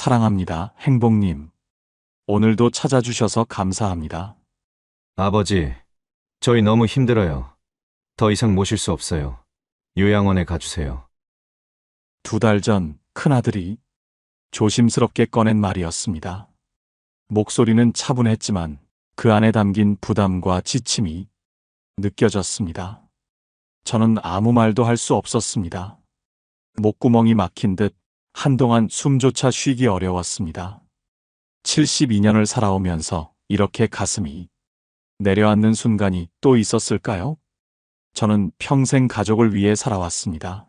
사랑합니다, 행복님. 오늘도 찾아주셔서 감사합니다. 아버지, 저희 너무 힘들어요. 더 이상 모실 수 없어요. 요양원에 가주세요. 2달 전 큰아들이 조심스럽게 꺼낸 말이었습니다. 목소리는 차분했지만 그 안에 담긴 부담과 지침이 느껴졌습니다. 저는 아무 말도 할 수 없었습니다. 목구멍이 막힌 듯 한동안 숨조차 쉬기 어려웠습니다. 72년을 살아오면서 이렇게 가슴이 내려앉는 순간이 또 있었을까요? 저는 평생 가족을 위해 살아왔습니다.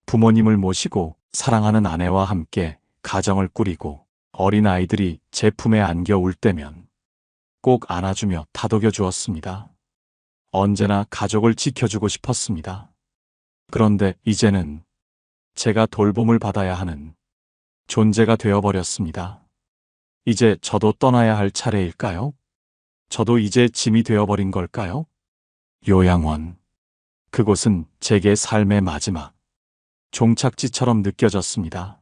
부모님을 모시고 사랑하는 아내와 함께 가정을 꾸리고 어린 아이들이 제 품에 안겨 울 때면 꼭 안아주며 다독여 주었습니다. 언제나 가족을 지켜주고 싶었습니다. 그런데 이제는 제가 돌봄을 받아야 하는 존재가 되어버렸습니다. 이제 저도 떠나야 할 차례일까요? 저도 이제 짐이 되어버린 걸까요? 요양원. 그곳은 제게 삶의 마지막 종착지처럼 느껴졌습니다.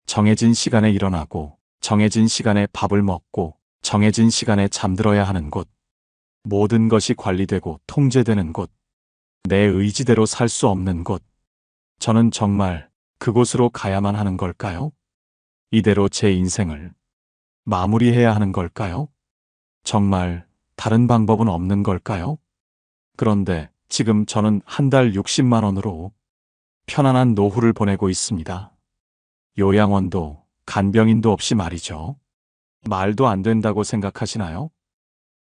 정해진 시간에 일어나고, 정해진 시간에 밥을 먹고, 정해진 시간에 잠들어야 하는 곳. 모든 것이 관리되고 통제되는 곳. 내 의지대로 살 수 없는 곳. 저는 정말 그곳으로 가야만 하는 걸까요? 이대로 제 인생을 마무리해야 하는 걸까요? 정말 다른 방법은 없는 걸까요? 그런데 지금 저는 한 달 60만 원으로 편안한 노후를 보내고 있습니다. 요양원도 간병인도 없이 말이죠. 말도 안 된다고 생각하시나요?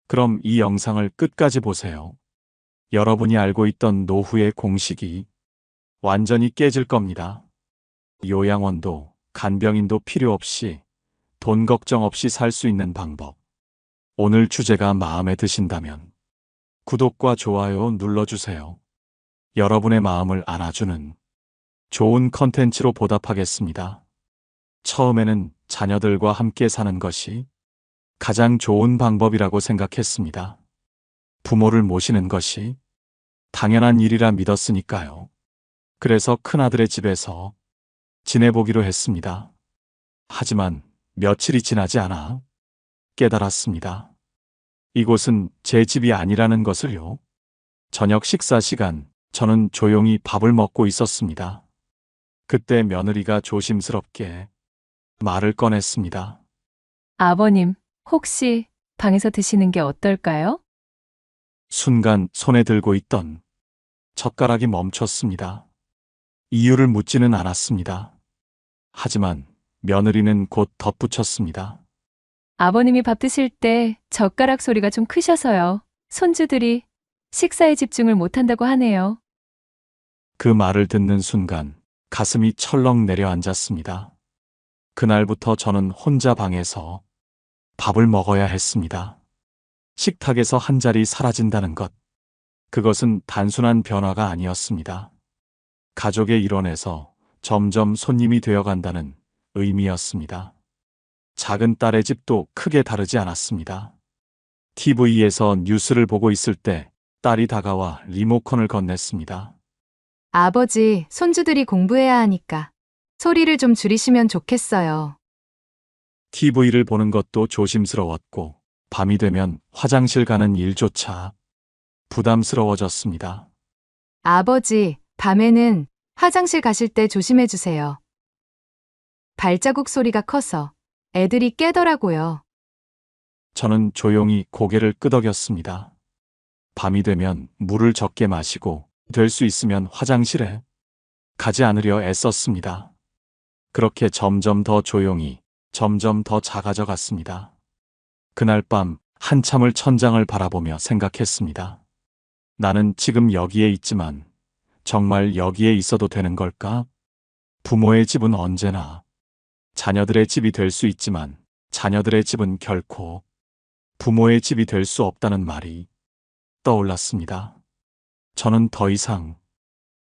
그럼 이 영상을 끝까지 보세요. 여러분이 알고 있던 노후의 공식이 완전히 깨질 겁니다. 요양원도 간병인도 필요 없이 돈 걱정 없이 살 수 있는 방법. 오늘 주제가 마음에 드신다면 구독과 좋아요 눌러주세요. 여러분의 마음을 안아주는 좋은 컨텐츠로 보답하겠습니다. 처음에는 자녀들과 함께 사는 것이 가장 좋은 방법이라고 생각했습니다. 부모를 모시는 것이 당연한 일이라 믿었으니까요. 그래서 큰아들의 집에서 지내보기로 했습니다. 하지만 며칠이 지나지 않아 깨달았습니다. 이곳은 제 집이 아니라는 것을요. 저녁 식사 시간, 저는 조용히 밥을 먹고 있었습니다. 그때 며느리가 조심스럽게 말을 꺼냈습니다. 아버님, 혹시 방에서 드시는 게 어떨까요? 순간 손에 들고 있던 젓가락이 멈췄습니다. 이유를 묻지는 않았습니다. 하지만 며느리는 곧 덧붙였습니다. 아버님이 밥 드실 때 젓가락 소리가 좀 크셔서요. 손주들이 식사에 집중을 못한다고 하네요. 그 말을 듣는 순간 가슴이 철렁 내려앉았습니다. 그날부터 저는 혼자 방에서 밥을 먹어야 했습니다. 식탁에서 한 자리 사라진다는 것. 그것은 단순한 변화가 아니었습니다. 가족의 일원에서 점점 손님이 되어간다는 의미였습니다. 작은 딸의 집도 크게 다르지 않았습니다. TV에서 뉴스를 보고 있을 때 딸이 다가와 리모컨을 건넸습니다. 아버지, 손주들이 공부해야 하니까 소리를 좀 줄이시면 좋겠어요. TV를 보는 것도 조심스러웠고 밤이 되면 화장실 가는 일조차 부담스러워졌습니다. 아버지, 밤에는 화장실 가실 때 조심해 주세요. 발자국 소리가 커서 애들이 깨더라고요. 저는 조용히 고개를 끄덕였습니다. 밤이 되면 물을 적게 마시고 될 수 있으면 화장실에 가지 않으려 애썼습니다. 그렇게 점점 더 조용히, 점점 더 작아져 갔습니다. 그날 밤 한참을 천장을 바라보며 생각했습니다. 나는 지금 여기에 있지만 정말 여기에 있어도 되는 걸까? 부모의 집은 언제나 자녀들의 집이 될 수 있지만 자녀들의 집은 결코 부모의 집이 될 수 없다는 말이 떠올랐습니다. 저는 더 이상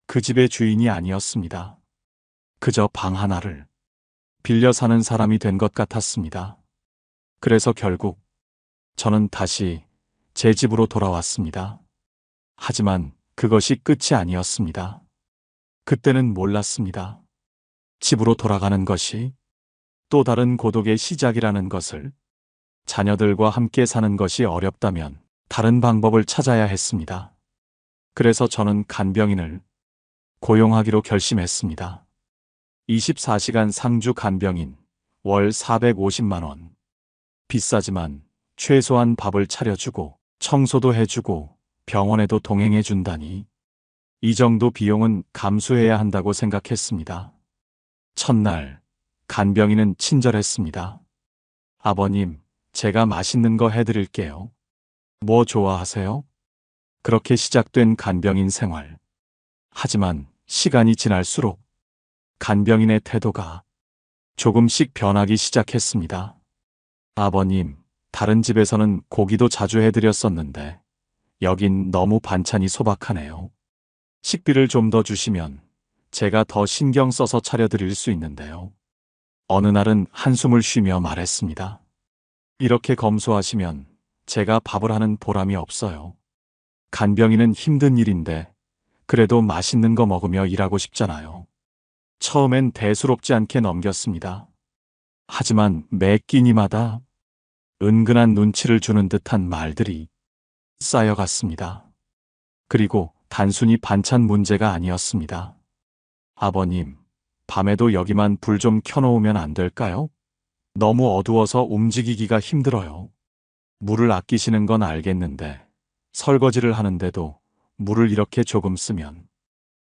그 집의 주인이 아니었습니다. 그저 방 하나를 빌려 사는 사람이 된 것 같았습니다. 그래서 결국 저는 다시 제 집으로 돌아왔습니다. 하지만 그것이 끝이 아니었습니다. 그때는 몰랐습니다. 집으로 돌아가는 것이 또 다른 고독의 시작이라는 것을, 자녀들과 함께 사는 것이 어렵다면 다른 방법을 찾아야 했습니다. 그래서 저는 간병인을 고용하기로 결심했습니다. 24시간 상주 간병인, 월 450만 원. 비싸지만 최소한 밥을 차려주고 청소도 해주고 병원에도 동행해준다니 이 정도 비용은 감수해야 한다고 생각했습니다. 첫날, 간병인은 친절했습니다. 아버님, 제가 맛있는 거 해드릴게요. 뭐 좋아하세요? 그렇게 시작된 간병인 생활. 하지만 시간이 지날수록 간병인의 태도가 조금씩 변하기 시작했습니다. 아버님, 다른 집에서는 고기도 자주 해드렸었는데 여긴 너무 반찬이 소박하네요. 식비를 좀 더 주시면 제가 더 신경 써서 차려드릴 수 있는데요. 어느 날은 한숨을 쉬며 말했습니다. 이렇게 검소하시면 제가 밥을 하는 보람이 없어요. 간병인은 힘든 일인데 그래도 맛있는 거 먹으며 일하고 싶잖아요. 처음엔 대수롭지 않게 넘겼습니다. 하지만 매 끼니마다 은근한 눈치를 주는 듯한 말들이 쌓여갔습니다. 그리고 단순히 반찬 문제가 아니었습니다. 아버님, 밤에도 여기만 불 좀 켜놓으면 안 될까요? 너무 어두워서 움직이기가 힘들어요. 물을 아끼시는 건 알겠는데 설거지를 하는데도 물을 이렇게 조금 쓰면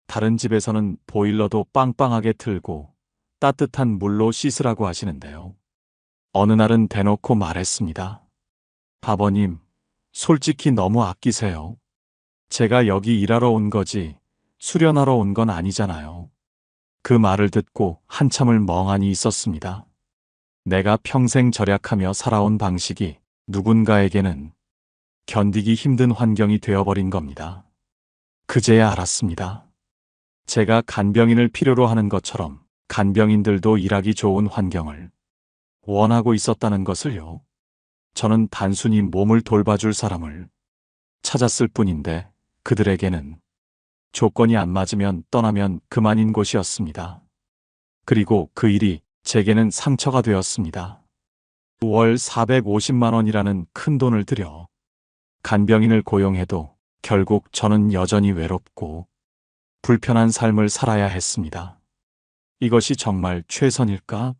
다른 집에서는 보일러도 빵빵하게 틀고 따뜻한 물로 씻으라고 하시는데요. 어느 날은 대놓고 말했습니다. 아버님, 솔직히 너무 아끼세요. 제가 여기 일하러 온 거지 수련하러 온 건 아니잖아요. 그 말을 듣고 한참을 멍하니 있었습니다. 내가 평생 절약하며 살아온 방식이 누군가에게는 견디기 힘든 환경이 되어버린 겁니다. 그제야 알았습니다. 제가 간병인을 필요로 하는 것처럼 간병인들도 일하기 좋은 환경을 원하고 있었다는 것을요. 저는 단순히 몸을 돌봐줄 사람을 찾았을 뿐인데 그들에게는 조건이 안 맞으면 떠나면 그만인 곳이었습니다. 그리고 그 일이 제게는 상처가 되었습니다. 월 450만 원이라는 큰 돈을 들여 간병인을 고용해도 결국 저는 여전히 외롭고 불편한 삶을 살아야 했습니다. 이것이 정말 최선일까?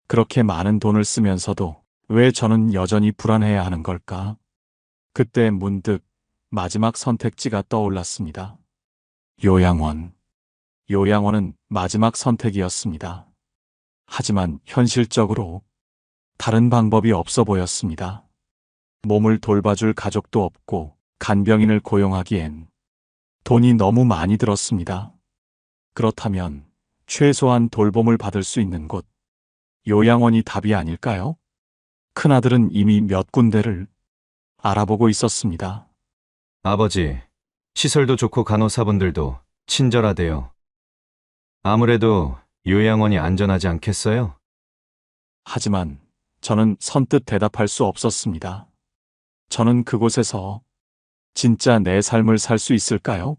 그렇게 많은 돈을 쓰면서도 왜 저는 여전히 불안해야 하는 걸까? 그때 문득 마지막 선택지가 떠올랐습니다. 요양원. 요양원은 마지막 선택이었습니다. 하지만 현실적으로 다른 방법이 없어 보였습니다. 몸을 돌봐줄 가족도 없고 간병인을 고용하기엔 돈이 너무 많이 들었습니다. 그렇다면 최소한 돌봄을 받을 수 있는 곳, 요양원이 답이 아닐까요? 큰아들은 이미 몇 군데를 알아보고 있었습니다. 아버지, 시설도 좋고 간호사분들도 친절하대요. 아무래도 요양원이 안전하지 않겠어요? 하지만 저는 선뜻 대답할 수 없었습니다. 저는 그곳에서 진짜 내 삶을 살 수 있을까요?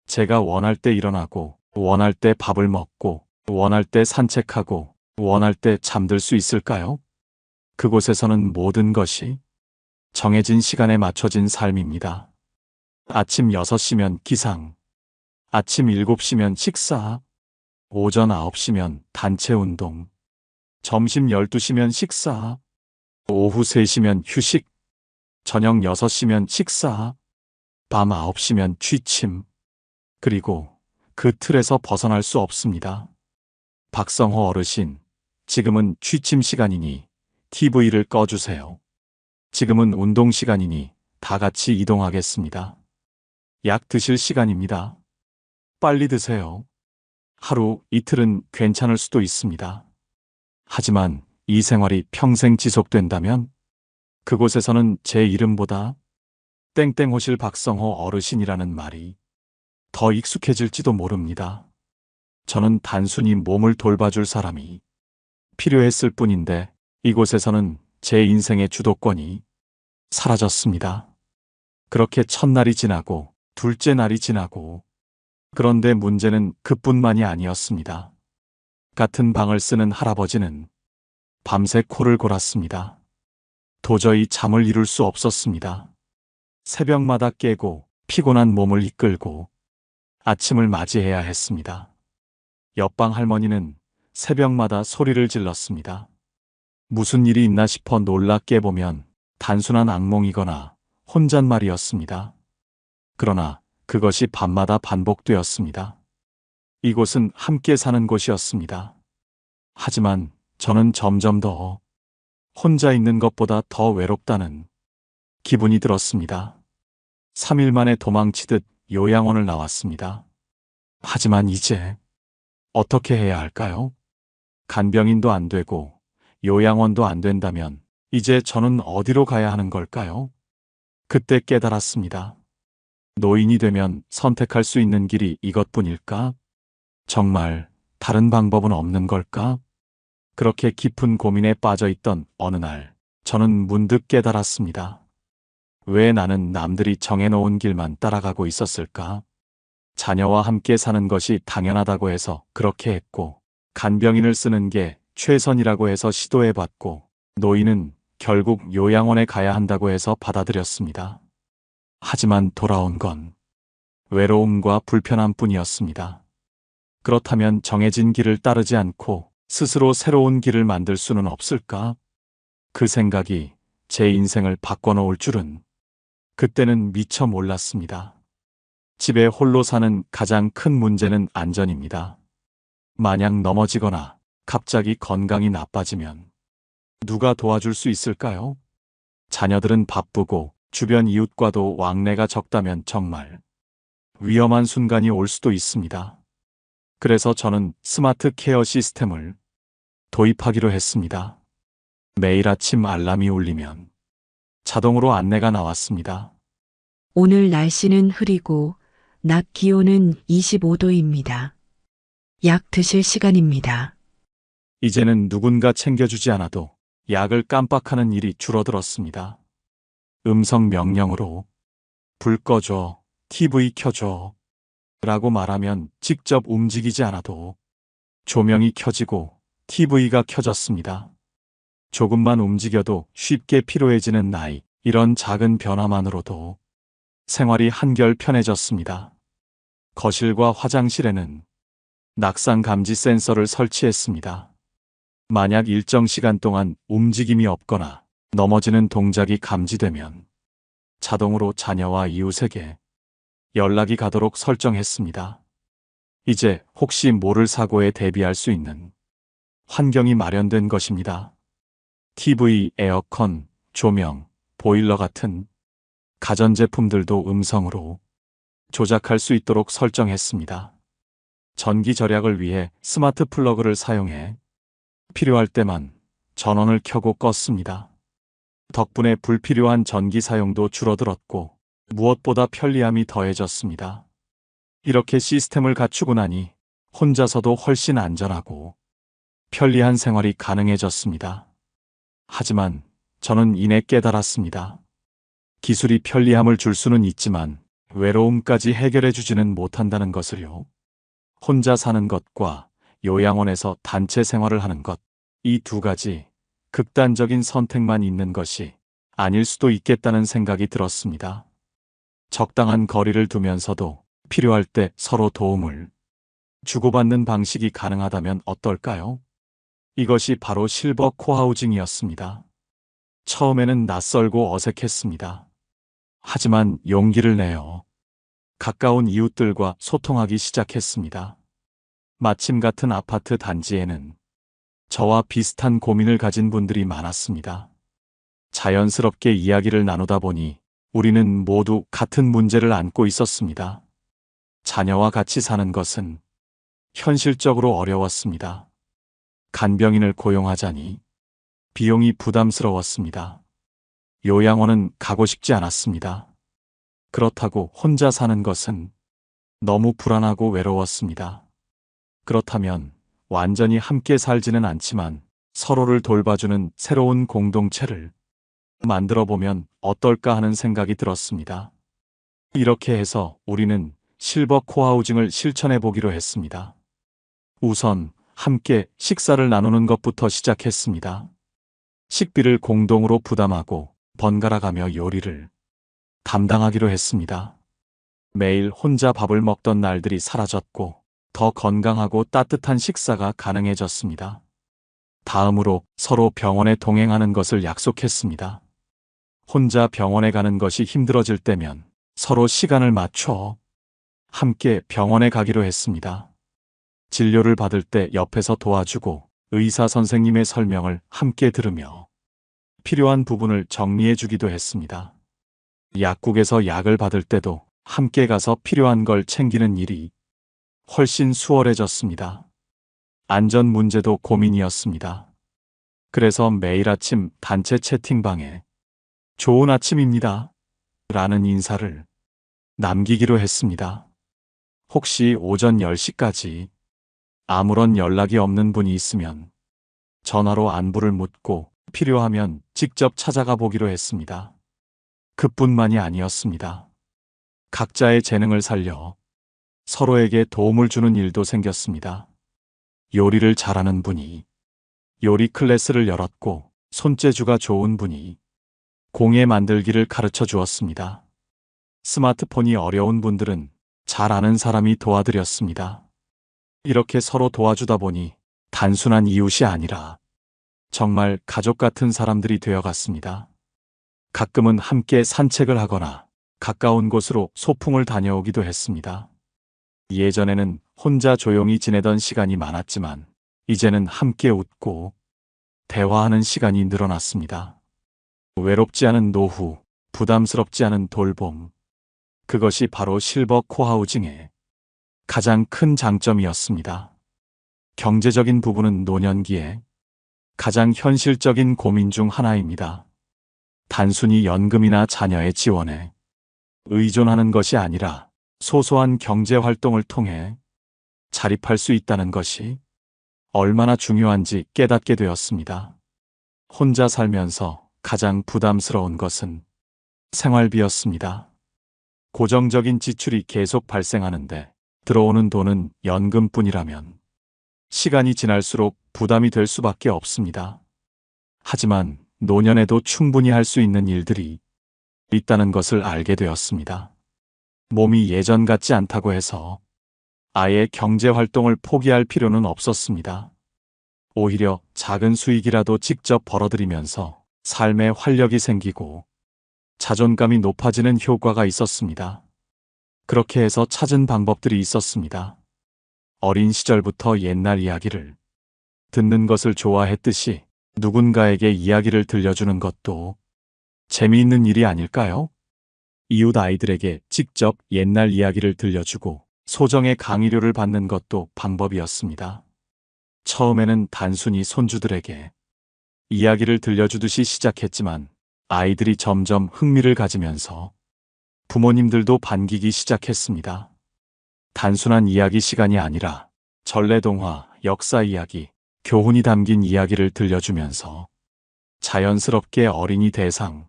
제가 원할 때 일어나고, 원할 때 밥을 먹고, 원할 때 산책하고, 원할 때 잠들 수 있을까요? 그곳에서는 모든 것이 정해진 시간에 맞춰진 삶입니다. 아침 6시면 기상, 아침 7시면 식사, 오전 9시면 단체 운동, 점심 12시면 식사, 오후 3시면 휴식, 저녁 6시면 식사, 밤 9시면 취침. 그리고 그 틀에서 벗어날 수 없습니다. 박성호 어르신, 지금은 취침 시간이니 TV를 꺼주세요. 지금은 운동 시간이니 다 같이 이동하겠습니다. 약 드실 시간입니다. 빨리 드세요. 하루, 이틀은 괜찮을 수도 있습니다. 하지만 이 생활이 평생 지속된다면 그곳에서는 제 이름보다 땡땡호실 박성호 어르신이라는 말이 더 익숙해질지도 모릅니다. 저는 단순히 몸을 돌봐줄 사람이 필요했을 뿐인데 이곳에서는 제 인생의 주도권이 사라졌습니다. 그렇게 첫날이 지나고 둘째 날이 지나고 그런데 문제는 그뿐만이 아니었습니다. 같은 방을 쓰는 할아버지는 밤새 코를 골았습니다. 도저히 잠을 이룰 수 없었습니다. 새벽마다 깨고 피곤한 몸을 이끌고 아침을 맞이해야 했습니다. 옆방 할머니는 새벽마다 소리를 질렀습니다. 무슨 일이 있나 싶어 놀라 깨보면 단순한 악몽이거나 혼잣말이었습니다. 그러나 그것이 밤마다 반복되었습니다. 이곳은 함께 사는 곳이었습니다. 하지만 저는 점점 더 혼자 있는 것보다 더 외롭다는 기분이 들었습니다. 3일 만에 도망치듯 요양원을 나왔습니다. 하지만 이제 어떻게 해야 할까요? 간병인도 안 되고 요양원도 안 된다면 이제 저는 어디로 가야 하는 걸까요? 그때 깨달았습니다. 노인이 되면 선택할 수 있는 길이 이것뿐일까? 정말 다른 방법은 없는 걸까? 그렇게 깊은 고민에 빠져 있던 어느 날, 저는 문득 깨달았습니다. 왜 나는 남들이 정해놓은 길만 따라가고 있었을까? 자녀와 함께 사는 것이 당연하다고 해서 그렇게 했고, 간병인을 쓰는 게 최선이라고 해서 시도해봤고, 노인은 결국 요양원에 가야 한다고 해서 받아들였습니다. 하지만 돌아온 건 외로움과 불편함뿐이었습니다. 그렇다면 정해진 길을 따르지 않고 스스로 새로운 길을 만들 수는 없을까? 그 생각이 제 인생을 바꿔놓을 줄은 그때는 미처 몰랐습니다. 집에 홀로 사는 가장 큰 문제는 안전입니다. 만약 넘어지거나 갑자기 건강이 나빠지면 누가 도와줄 수 있을까요? 자녀들은 바쁘고 주변 이웃과도 왕래가 적다면 정말 위험한 순간이 올 수도 있습니다. 그래서 저는 스마트 케어 시스템을 도입하기로 했습니다. 매일 아침 알람이 울리면 자동으로 안내가 나왔습니다. 오늘 날씨는 흐리고 낮 기온은 25도입니다. 약 드실 시간입니다. 이제는 누군가 챙겨주지 않아도 약을 깜빡하는 일이 줄어들었습니다. 음성 명령으로 불 꺼줘, TV 켜줘 라고 말하면 직접 움직이지 않아도 조명이 켜지고 TV가 켜졌습니다. 조금만 움직여도 쉽게 피로해지는 나이, 이런 작은 변화만으로도 생활이 한결 편해졌습니다. 거실과 화장실에는 낙상 감지 센서를 설치했습니다. 만약 일정 시간 동안 움직임이 없거나 넘어지는 동작이 감지되면 자동으로 자녀와 이웃에게 연락이 가도록 설정했습니다. 이제 혹시 모를 사고에 대비할 수 있는 환경이 마련된 것입니다. TV, 에어컨, 조명, 보일러 같은 가전제품들도 음성으로 조작할 수 있도록 설정했습니다. 전기 절약을 위해 스마트 플러그를 사용해 필요할 때만 전원을 켜고 껐습니다. 덕분에 불필요한 전기 사용도 줄어들었고 무엇보다 편리함이 더해졌습니다. 이렇게 시스템을 갖추고 나니 혼자서도 훨씬 안전하고 편리한 생활이 가능해졌습니다. 하지만 저는 이내 깨달았습니다. 기술이 편리함을 줄 수는 있지만 외로움까지 해결해 주지는 못한다는 것을요. 혼자 사는 것과 요양원에서 단체 생활을 하는 것, 이 두 가지 극단적인 선택만 있는 것이 아닐 수도 있겠다는 생각이 들었습니다. 적당한 거리를 두면서도 필요할 때 서로 도움을 주고받는 방식이 가능하다면 어떨까요? 이것이 바로 실버 코하우징이었습니다. 처음에는 낯설고 어색했습니다. 하지만 용기를 내어 가까운 이웃들과 소통하기 시작했습니다. 마침 같은 아파트 단지에는 저와 비슷한 고민을 가진 분들이 많았습니다. 자연스럽게 이야기를 나누다 보니 우리는 모두 같은 문제를 안고 있었습니다. 자녀와 같이 사는 것은 현실적으로 어려웠습니다. 간병인을 고용하자니 비용이 부담스러웠습니다. 요양원은 가고 싶지 않았습니다. 그렇다고 혼자 사는 것은 너무 불안하고 외로웠습니다. 그렇다면 완전히 함께 살지는 않지만 서로를 돌봐주는 새로운 공동체를 만들어 보면 어떨까 하는 생각이 들었습니다. 이렇게 해서 우리는 실버 코하우징을 실천해 보기로 했습니다. 우선 함께 식사를 나누는 것부터 시작했습니다. 식비를 공동으로 부담하고 번갈아가며 요리를 담당하기로 했습니다. 매일 혼자 밥을 먹던 날들이 사라졌고 더 건강하고 따뜻한 식사가 가능해졌습니다. 다음으로 서로 병원에 동행하는 것을 약속했습니다. 혼자 병원에 가는 것이 힘들어질 때면 서로 시간을 맞춰 함께 병원에 가기로 했습니다. 진료를 받을 때 옆에서 도와주고 의사 선생님의 설명을 함께 들으며 필요한 부분을 정리해 주기도 했습니다. 약국에서 약을 받을 때도 함께 가서 필요한 걸 챙기는 일이 훨씬 수월해졌습니다. 안전 문제도 고민이었습니다. 그래서 매일 아침 단체 채팅방에 좋은 아침입니다. 라는 인사를 남기기로 했습니다. 혹시 오전 10시까지 아무런 연락이 없는 분이 있으면 전화로 안부를 묻고 필요하면 직접 찾아가 보기로 했습니다. 그뿐만이 아니었습니다. 각자의 재능을 살려 서로에게 도움을 주는 일도 생겼습니다. 요리를 잘하는 분이 요리 클래스를 열었고 손재주가 좋은 분이 공예 만들기를 가르쳐 주었습니다. 스마트폰이 어려운 분들은 잘 아는 사람이 도와드렸습니다. 이렇게 서로 도와주다 보니 단순한 이웃이 아니라 정말 가족 같은 사람들이 되어갔습니다. 가끔은 함께 산책을 하거나 가까운 곳으로 소풍을 다녀오기도 했습니다. 예전에는 혼자 조용히 지내던 시간이 많았지만 이제는 함께 웃고 대화하는 시간이 늘어났습니다. 외롭지 않은 노후, 부담스럽지 않은 돌봄. 그것이 바로 실버 코하우징의 가장 큰 장점이었습니다. 경제적인 부분은 노년기에 가장 현실적인 고민 중 하나입니다. 단순히 연금이나 자녀의 지원에 의존하는 것이 아니라 소소한 경제 활동을 통해 자립할 수 있다는 것이 얼마나 중요한지 깨닫게 되었습니다. 혼자 살면서 가장 부담스러운 것은 생활비였습니다. 고정적인 지출이 계속 발생하는데 들어오는 돈은 연금뿐이라면 시간이 지날수록 부담이 될 수밖에 없습니다. 하지만 노년에도 충분히 할 수 있는 일들이 있다는 것을 알게 되었습니다. 몸이 예전 같지 않다고 해서 아예 경제 활동을 포기할 필요는 없었습니다. 오히려 작은 수익이라도 직접 벌어들이면서 삶에 활력이 생기고 자존감이 높아지는 효과가 있었습니다. 그렇게 해서 찾은 방법들이 있었습니다. 어린 시절부터 옛날 이야기를 듣는 것을 좋아했듯이 누군가에게 이야기를 들려주는 것도 재미있는 일이 아닐까요? 이웃 아이들에게 직접 옛날 이야기를 들려주고 소정의 강의료를 받는 것도 방법이었습니다. 처음에는 단순히 손주들에게 이야기를 들려주듯이 시작했지만 아이들이 점점 흥미를 가지면서 부모님들도 반기기 시작했습니다. 단순한 이야기 시간이 아니라 전래동화, 역사 이야기, 교훈이 담긴 이야기를 들려주면서 자연스럽게 어린이 대상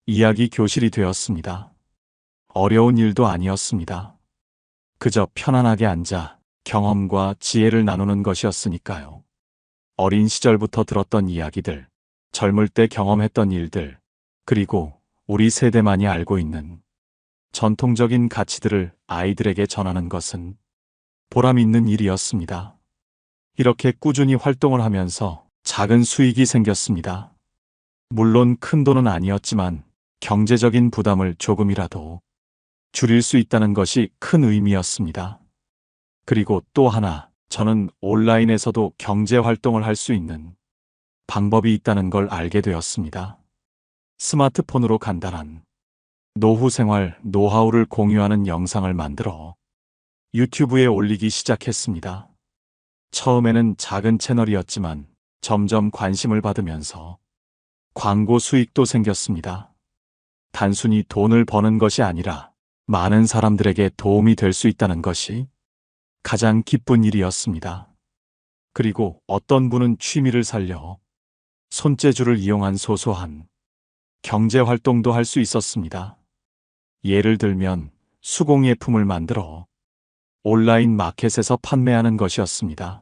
이야기 교실이 되었습니다. 어려운 일도 아니었습니다. 그저 편안하게 앉아 경험과 지혜를 나누는 것이었으니까요. 어린 시절부터 들었던 이야기들, 젊을 때 경험했던 일들, 그리고 우리 세대만이 알고 있는 전통적인 가치들을 아이들에게 전하는 것은 보람 있는 일이었습니다. 이렇게 꾸준히 활동을 하면서 작은 수익이 생겼습니다. 물론 큰 돈은 아니었지만 경제적인 부담을 조금이라도 줄일 수 있다는 것이 큰 의미였습니다. 그리고 또 하나, 저는 온라인에서도 경제 활동을 할 수 있는 방법이 있다는 걸 알게 되었습니다. 스마트폰으로 간단한 노후 생활 노하우를 공유하는 영상을 만들어 유튜브에 올리기 시작했습니다. 처음에는 작은 채널이었지만 점점 관심을 받으면서 광고 수익도 생겼습니다. 단순히 돈을 버는 것이 아니라 많은 사람들에게 도움이 될 수 있다는 것이 가장 기쁜 일이었습니다. 그리고 어떤 분은 취미를 살려 손재주를 이용한 소소한 경제 활동도 할 수 있었습니다. 예를 들면 수공예품을 만들어 온라인 마켓에서 판매하는 것이었습니다.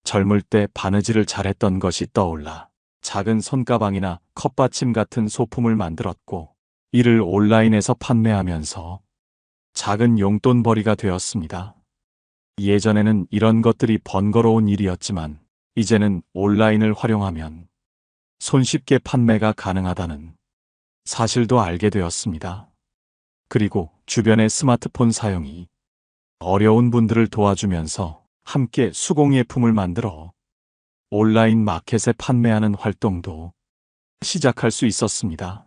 젊을 때 바느질을 잘했던 것이 떠올라 작은 손가방이나 컵받침 같은 소품을 만들었고, 이를 온라인에서 판매하면서 작은 용돈벌이가 되었습니다. 예전에는 이런 것들이 번거로운 일이었지만, 이제는 온라인을 활용하면 손쉽게 판매가 가능하다는 사실도 알게 되었습니다. 그리고 주변의 스마트폰 사용이 어려운 분들을 도와주면서 함께 수공예품을 만들어 온라인 마켓에 판매하는 활동도 시작할 수 있었습니다.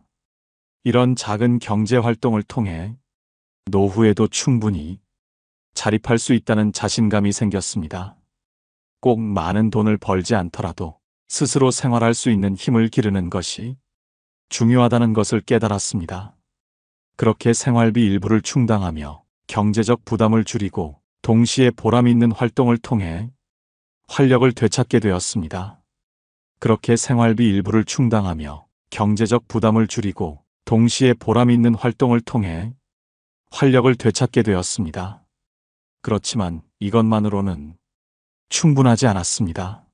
이런 작은 경제 활동을 통해 노후에도 충분히 자립할 수 있다는 자신감이 생겼습니다. 꼭 많은 돈을 벌지 않더라도 스스로 생활할 수 있는 힘을 기르는 것이 중요하다는 것을 깨달았습니다. 그렇게 생활비 일부를 충당하며 경제적 부담을 줄이고 동시에 보람 있는 활동을 통해 활력을 되찾게 되었습니다. 그렇게 생활비 일부를 충당하며 경제적 부담을 줄이고 동시에 보람 있는 활동을 통해 활력을 되찾게 되었습니다. 그렇지만 이것만으로는 충분하지 않았습니다.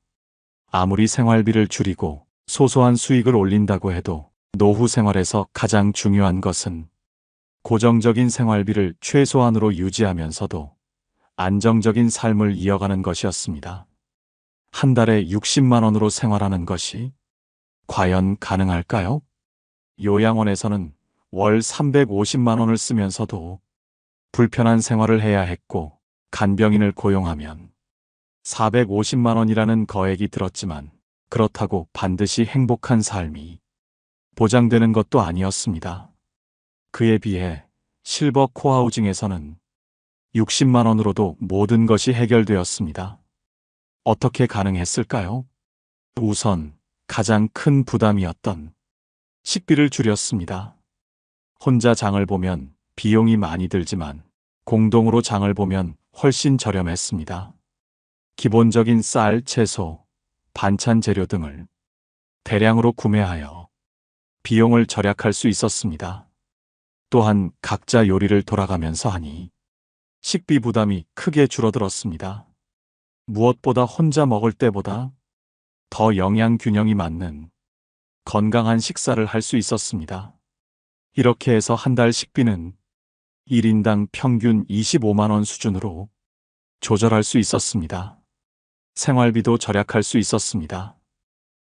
아무리 생활비를 줄이고 소소한 수익을 올린다고 해도 노후 생활에서 가장 중요한 것은 고정적인 생활비를 최소한으로 유지하면서도 안정적인 삶을 이어가는 것이었습니다. 한 달에 60만 원으로 생활하는 것이 과연 가능할까요? 요양원에서는 월 350만 원을 쓰면서도 불편한 생활을 해야 했고, 간병인을 고용하면 450만 원이라는 거액이 들었지만, 그렇다고 반드시 행복한 삶이 보장되는 것도 아니었습니다. 그에 비해 실버 코하우징에서는 60만 원으로도 모든 것이 해결되었습니다. 어떻게 가능했을까요? 우선 가장 큰 부담이었던 식비를 줄였습니다. 혼자 장을 보면 비용이 많이 들지만 공동으로 장을 보면 훨씬 저렴했습니다. 기본적인 쌀, 채소, 반찬 재료 등을 대량으로 구매하여 비용을 절약할 수 있었습니다. 또한 각자 요리를 돌아가면서 하니 식비 부담이 크게 줄어들었습니다. 무엇보다 혼자 먹을 때보다 더 영양 균형이 맞는 건강한 식사를 할 수 있었습니다. 이렇게 해서 한 달 식비는 1인당 평균 25만 원 수준으로 조절할 수 있었습니다. 생활비도 절약할 수 있었습니다.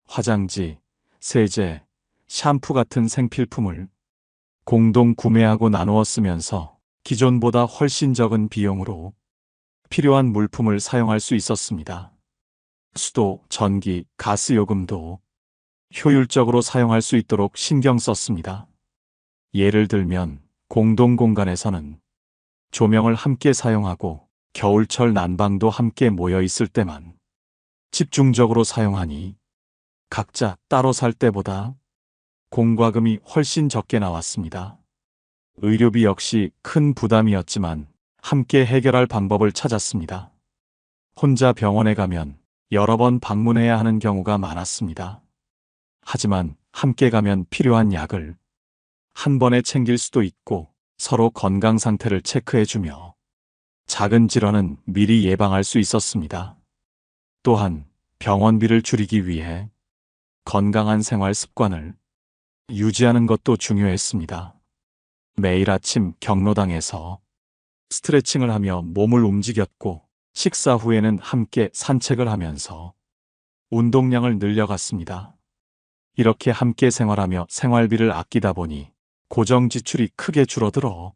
화장지, 세제, 샴푸 같은 생필품을 공동 구매하고 나누어 쓰면서 기존보다 훨씬 적은 비용으로 필요한 물품을 사용할 수 있었습니다. 수도, 전기, 가스 요금도 효율적으로 사용할 수 있도록 신경 썼습니다. 예를 들면 공동 공간에서는 조명을 함께 사용하고 겨울철 난방도 함께 모여 있을 때만 집중적으로 사용하니 각자 따로 살 때보다 공과금이 훨씬 적게 나왔습니다. 의료비 역시 큰 부담이었지만 함께 해결할 방법을 찾았습니다. 혼자 병원에 가면 여러 번 방문해야 하는 경우가 많았습니다. 하지만 함께 가면 필요한 약을 한 번에 챙길 수도 있고 서로 건강 상태를 체크해주며 작은 질환은 미리 예방할 수 있었습니다. 또한 병원비를 줄이기 위해 건강한 생활 습관을 유지하는 것도 중요했습니다. 매일 아침 경로당에서 스트레칭을 하며 몸을 움직였고, 식사 후에는 함께 산책을 하면서 운동량을 늘려갔습니다. 이렇게 함께 생활하며 생활비를 아끼다 보니 고정 지출이 크게 줄어들어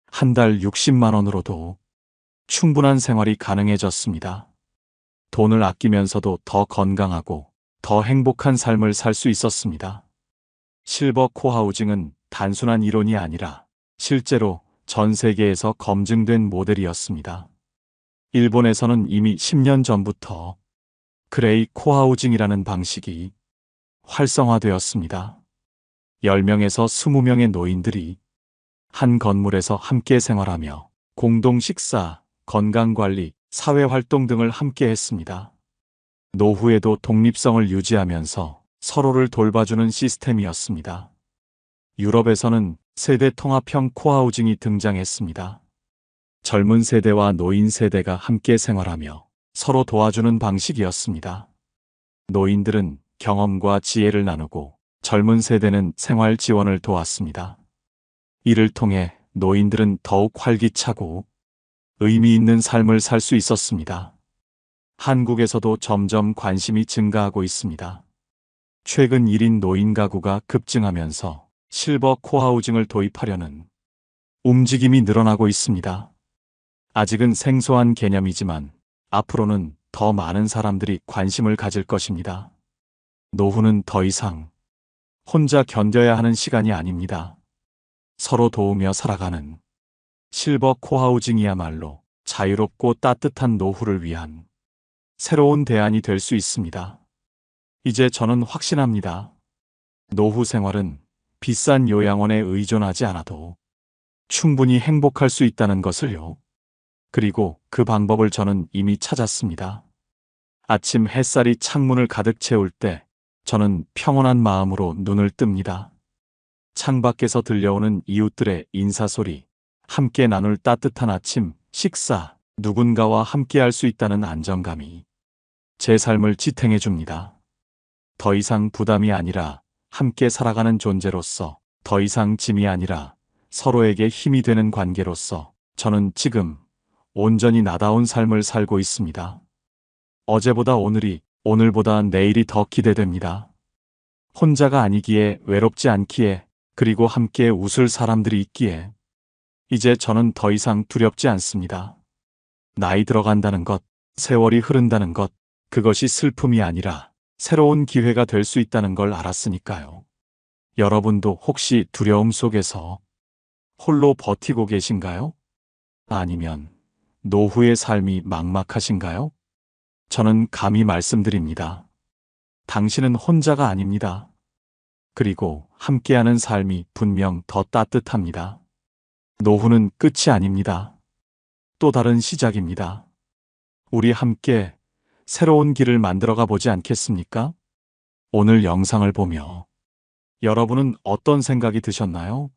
한 달 60만 원으로도 충분한 생활이 가능해졌습니다. 돈을 아끼면서도 더 건강하고 더 행복한 삶을 살 수 있었습니다. 실버 코하우징은 단순한 이론이 아니라 실제로 전 세계에서 검증된 모델이었습니다. 일본에서는 이미 10년 전부터 그레이 코하우징이라는 방식이 활성화되었습니다. 10명에서 20명의 노인들이 한 건물에서 함께 생활하며 공동 식사, 건강관리, 사회활동 등을 함께 했습니다. 노후에도 독립성을 유지하면서 서로를 돌봐주는 시스템이었습니다. 유럽에서는 세대 통합형 코하우징이 등장했습니다. 젊은 세대와 노인 세대가 함께 생활하며 서로 도와주는 방식이었습니다. 노인들은 경험과 지혜를 나누고 젊은 세대는 생활 지원을 도왔습니다. 이를 통해 노인들은 더욱 활기차고 의미 있는 삶을 살 수 있었습니다. 한국에서도 점점 관심이 증가하고 있습니다. 최근 1인 노인 가구가 급증하면서 실버 코하우징을 도입하려는 움직임이 늘어나고 있습니다. 아직은 생소한 개념이지만 앞으로는 더 많은 사람들이 관심을 가질 것입니다. 노후는 더 이상 혼자 견뎌야 하는 시간이 아닙니다. 서로 도우며 살아가는 실버 코하우징이야말로 자유롭고 따뜻한 노후를 위한 새로운 대안이 될 수 있습니다. 이제 저는 확신합니다. 노후 생활은 비싼 요양원에 의존하지 않아도 충분히 행복할 수 있다는 것을요. 그리고 그 방법을 저는 이미 찾았습니다. 아침 햇살이 창문을 가득 채울 때 저는 평온한 마음으로 눈을 뜹니다. 창밖에서 들려오는 이웃들의 인사소리, 함께 나눌 따뜻한 아침, 식사, 누군가와 함께할 수 있다는 안정감이 제 삶을 지탱해 줍니다. 더 이상 부담이 아니라 함께 살아가는 존재로서, 더 이상 짐이 아니라 서로에게 힘이 되는 관계로서 저는 지금 온전히 나다운 삶을 살고 있습니다. 어제보다 오늘이, 오늘보다 내일이 더 기대됩니다. 혼자가 아니기에, 외롭지 않기에, 그리고 함께 웃을 사람들이 있기에 이제 저는 더 이상 두렵지 않습니다. 나이 들어간다는 것, 세월이 흐른다는 것, 그것이 슬픔이 아니라 새로운 기회가 될 수 있다는 걸 알았으니까요. 여러분도 혹시 두려움 속에서 홀로 버티고 계신가요? 아니면 노후의 삶이 막막하신가요? 저는 감히 말씀드립니다. 당신은 혼자가 아닙니다. 그리고 함께하는 삶이 분명 더 따뜻합니다. 노후는 끝이 아닙니다. 또 다른 시작입니다. 우리 함께 새로운 길을 만들어가 보지 않겠습니까? 오늘 영상을 보며 여러분은 어떤 생각이 드셨나요?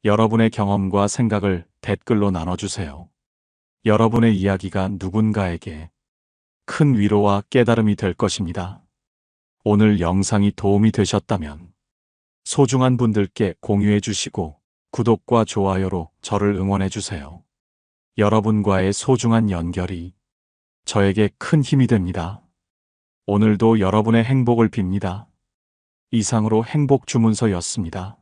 여러분의 경험과 생각을 댓글로 나눠주세요. 여러분의 이야기가 누군가에게 큰 위로와 깨달음이 될 것입니다. 오늘 영상이 도움이 되셨다면 소중한 분들께 공유해 주시고 구독과 좋아요로 저를 응원해 주세요. 여러분과의 소중한 연결이 저에게 큰 힘이 됩니다. 오늘도 여러분의 행복을 빕니다. 이상으로 행복 주문서였습니다.